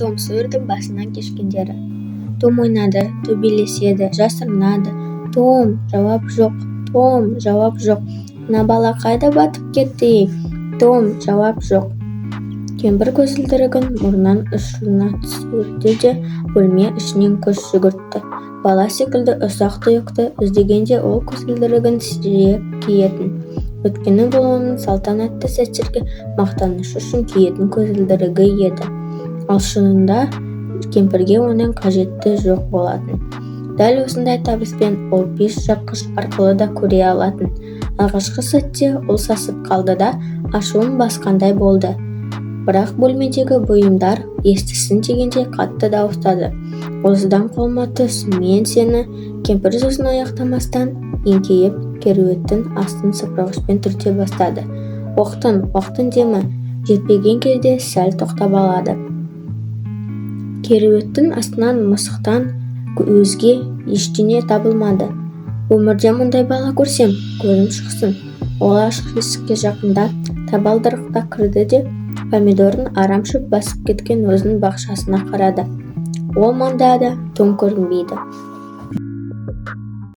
Том Сойердің басынан кешкендері. Том ойнады, төбелеседі, жасырынады. Том, жауап жоқ. Том, жауап жоқ. Мына бала қайда батып кетті? Том, жауап жоқ. Кемпір көзілдірігін мұрнынан ұшына түсірді де бөлме ішінен көз жүгіртті. Бала секілді ұсақ тұйықты іздегенде ол көзілдірігін сирек киетін. Өйткені бұл оның салтанатты сәттерге мақтаныш үшін киетін көзілдірігі еді. Ал шынында кемпірге оның қажеті жоқ болатын. Дәл осындай табыспен ол пеш жаққыш арқылы да көре алатын. Алғашқы сәтте ол сасып қалды да ашуын басқандай болды. Бірақ бөлмедегі бұйымдар естісін дегенде қатты дауыстады. Осыдан қолыма түс, мен сені. Кемпір сөзін аяқтамастан еңкейіп кереуеттің астын сыпырғышпен түрте бастады. Оқтын демі жетпеген кезде сәл тоқтап алады. Кереуеттің астынан мысықтан өзге ештеңе табылмады. Өмірде мұндай бала көрсем, көзім шықсын. Ол ашық есікке жақындап табалдырықта кірді де помидорын арамшөп басып кеткен өзінің бақшасына қарады. Ол маңда да Том көрінбейді.